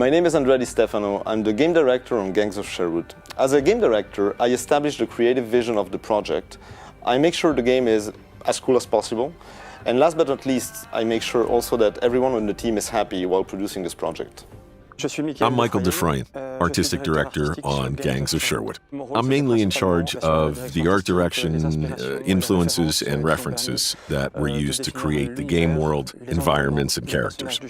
My name is Andrea Di Stefano. I'm the game director on Gangs of Sherwood. As a game director, I establish the creative vision of the project. I make sure the game is as cool as possible. And last but not least, I make sure also that everyone on the team is happy while producing this project. I'm Michael Dufresne, artistic director on Gangs of Sherwood. I'm mainly in charge of the art direction, influences, and references that were used to create the game world, environments, and characters.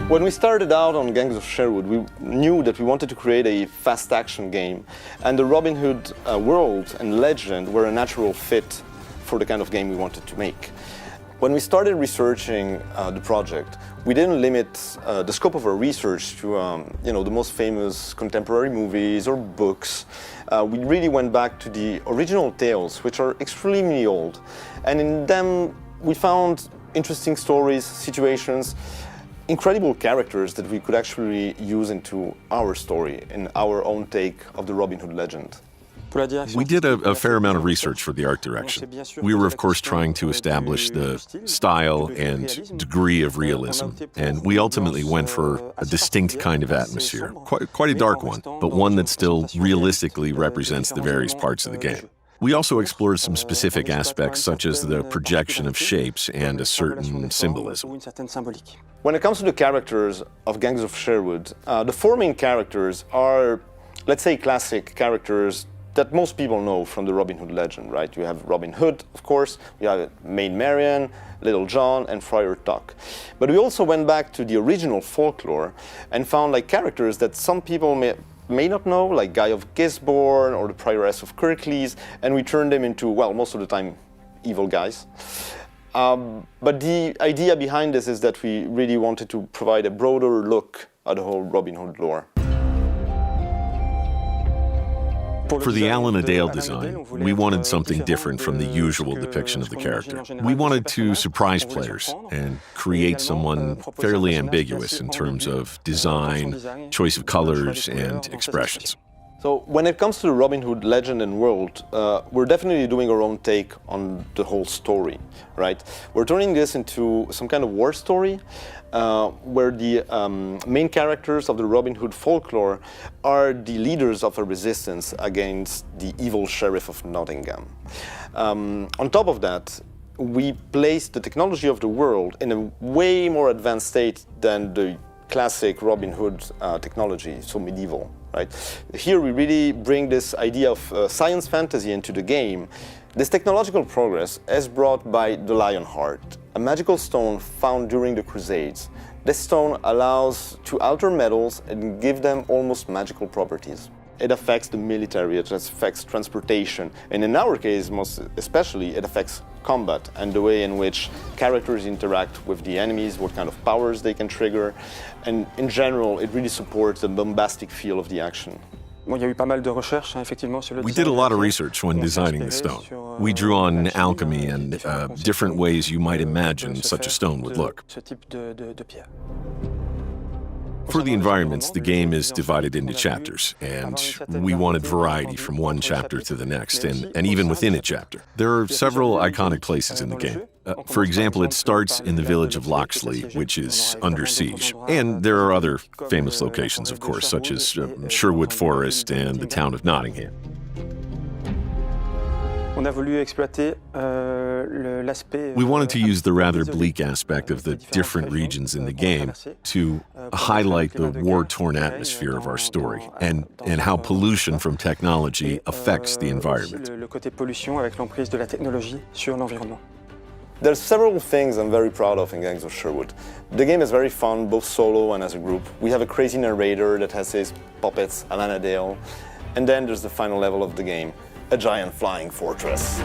When we started out on Gangs of Sherwood, we knew that we wanted to create a fast action game, and the Robin Hood world and legend were a natural fit for the kind of game we wanted to make. When we started researching the project, we didn't limit the scope of our research to the most famous contemporary movies or books. We really went back to the original tales, which are extremely old, and in them we found interesting stories, situations, incredible characters that we could actually use into our story, in our own take of the Robin Hood legend. We did a fair amount of research for the art direction. We were, of course, trying to establish the style and degree of realism, and we ultimately went for a distinct kind of atmosphere, quite a dark one, but one that still realistically represents the various parts of the game. We also explored some specific aspects, such as the projection of shapes and a certain symbolism. When it comes to the characters of Gangs of Sherwood, the four main characters are, let's say, classic characters that most people know from the Robin Hood legend, right? You have Robin Hood, of course, you have Maid Marian, Little John, and Friar Tuck. But we also went back to the original folklore and found characters that some people may not know, like Guy of Gisborne or the Prioress of Kirklees, and we turned them into, well, most of the time, evil guys. But the idea behind this is that we really wanted to provide a broader look at the whole Robin Hood lore. For the Alan Adale design, we wanted something different from the usual depiction of the character. We wanted to surprise players and create someone fairly ambiguous in terms of design, choice of colors, and expressions. So when it comes to the Robin Hood legend and world, we're definitely doing our own take on the whole story, right? We're turning this into some kind of war story where the main characters of the Robin Hood folklore are the leaders of a resistance against the evil sheriff of Nottingham. On top of that, we place the technology of the world in a way more advanced state than the classic Robin Hood technology, so medieval. Right. Here we really bring this idea of science fantasy into the game. This technological progress is brought by the Lionheart, a magical stone found during the Crusades. This stone allows to alter metals and give them almost magical properties. It affects the military, it affects transportation, and in our case, most especially, it affects combat and the way in which characters interact with the enemies, what kind of powers they can trigger, and in general, it really supports the bombastic feel of the action. We did a lot of research when designing the stone. We drew on alchemy and different ways you might imagine such a stone would look. For the environments, the game is divided into chapters, and we wanted variety from one chapter to the next, and even within a chapter. There are several iconic places in the game. For example, it starts in the village of Loxley, which is under siege. And there are other famous locations, of course, such as Sherwood Forest and the town of Nottingham. We wanted to use the rather bleak aspect of the different regions in the game to highlight the war-torn atmosphere of our story and how pollution from technology affects the environment. There's several things I'm very proud of in Gangs of Sherwood. The game is very fun, both solo and as a group. We have a crazy narrator that has his puppets, Alan Adale, and then there's the final level of the game, a giant flying fortress.